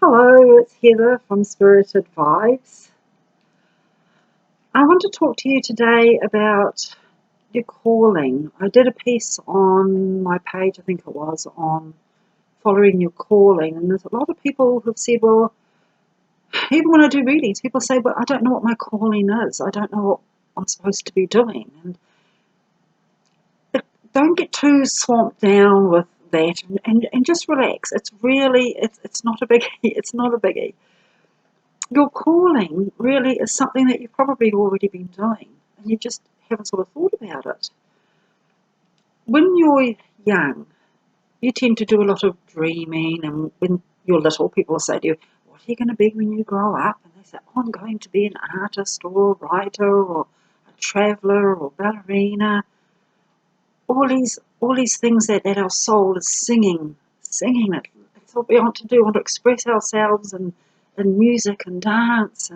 Hello, it's Heather from Spirited Vibes. I want to talk to you today about your calling. I did a piece on my page, I think it was, on following your calling, and there's a lot of people who've said, well, even when I do readings, people say, well, I don't know what my calling is. I don't know what I'm supposed to be doing. And don't get too swamped down with that and just relax. It's not a biggie. It's not a biggie. Your calling really is something that you've probably already been doing and you just haven't sort of thought about it. When you're young, you tend to do a lot of dreaming, and when you're little, people will say to you, what are you going to be when you grow up? And they say, oh, I'm going to be an artist or a writer or a traveller or ballerina. All these things that our soul is singing. That's what we want to do. We want to express ourselves in music and dance,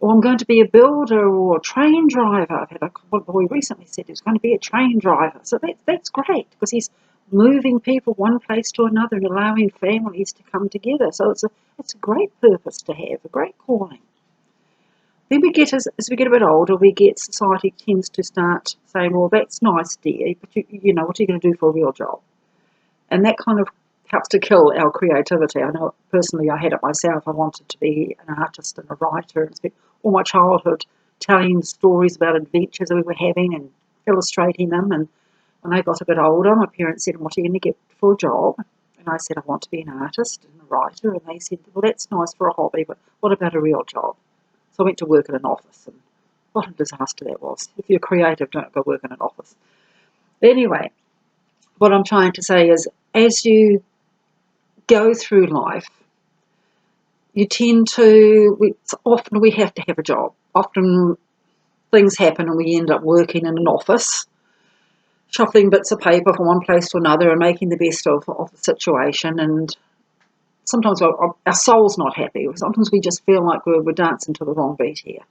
or I'm going to be a builder or a train driver. I've had a boy recently said he was going to be a train driver. So that's great because he's moving people one place to another and allowing families to come together. So it's a great purpose to have, a great calling. Then we get, as we get a bit older, society tends to start saying, well, that's nice, dear, but you know, what are you going to do for a real job? And that kind of helps to kill our creativity. I know personally I had it myself. I wanted to be an artist and a writer and spent all my childhood telling stories about adventures that we were having and illustrating them. And when I got a bit older, my parents said, what are you going to get for a job? And I said, I want to be an artist and a writer. And they said, well, that's nice for a hobby, but what about a real job? So I went to work in an office, and what a disaster that was. If you're creative, don't go work in an office. Anyway, what I'm trying to say is, as you go through life, you tend to, often we have to have a job. Often things happen and we end up working in an office, shuffling bits of paper from one place to another and making the best of the situation. And sometimes our soul's not happy. Sometimes we just feel like we're dancing to the wrong beat here.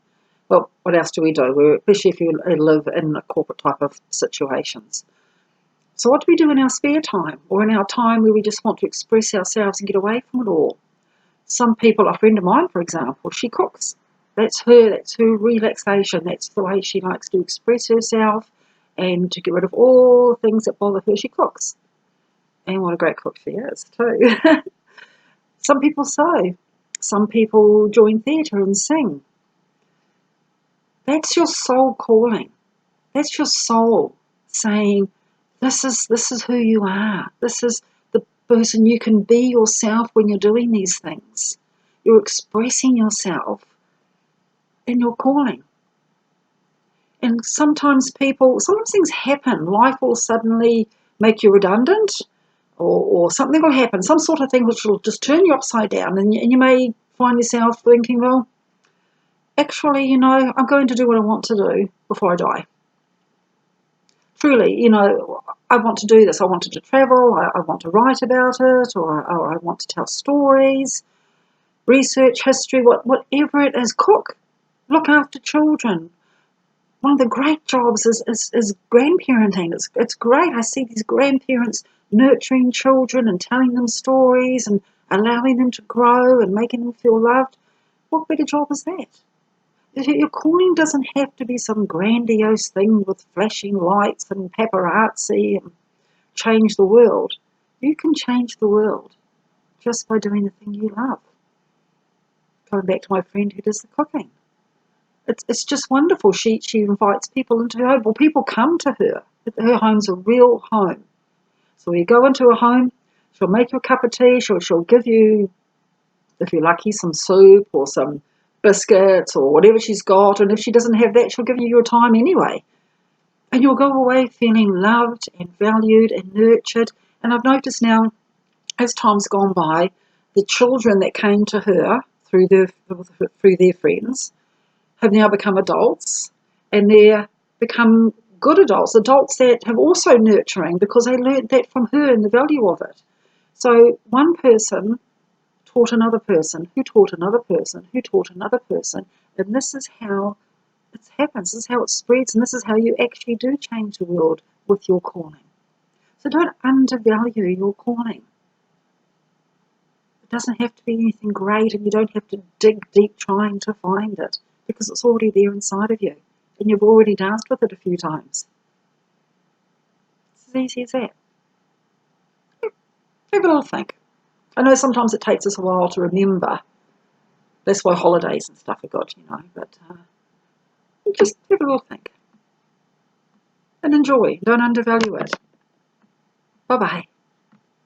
Well, what else do we do? Especially if you live in a corporate type of situations. So what do we do in our spare time, or in our time where we just want to express ourselves and get away from it all? Some people, a friend of mine, for example, she cooks. That's her relaxation. That's the way she likes to express herself and to get rid of all the things that bother her. She cooks. And what a great cook she is, too. Some people sew. Some people join theatre and sing. That's your soul calling. That's your soul saying, this is who you are. This is the person you can be yourself when you're doing these things. You're expressing yourself in your calling. And sometimes things happen. Life will suddenly make you redundant, or something will happen, some sort of thing which will just turn you upside down, and you may find yourself thinking, well, actually, you know, I'm going to do what I want to do before I die. Truly, you know, I want to do this. I wanted to travel, I want to write about it, or I want to tell stories, research history, whatever it is, cook, look after children. One of the great jobs is grandparenting. It's great. I see these grandparents nurturing children and telling them stories and allowing them to grow and making them feel loved. What better job is that? Your calling doesn't have to be some grandiose thing with flashing lights and paparazzi and change the world. You can change the world just by doing the thing you love. Going back to my friend who does the cooking. It's just wonderful. She invites people into her home. Well, people come to her. Her home's a real home. So you go into a home, she'll make you a cup of tea, she'll give you, if you're lucky, some soup or some biscuits or whatever she's got, and if she doesn't have that, she'll give you your time anyway. And you'll go away feeling loved and valued and nurtured. And I've noticed now, as time's gone by, the children that came to her through their friends have now become adults, and they're become good adults that have also nurturing because they learned that from her and the value of it. So one person taught another person, who taught another person, who taught another person, and this is how it happens, this is how it spreads, and this is how you actually do change the world with your calling. So don't undervalue your calling. It doesn't have to be anything great, and you don't have to dig deep trying to find it, because it's already there inside of you, and you've already danced with it a few times. It's as easy as that. Have a little think. I know sometimes it takes us a while to remember. That's why holidays and stuff are good, but just have a little think. And enjoy. Don't undervalue it. Bye-bye.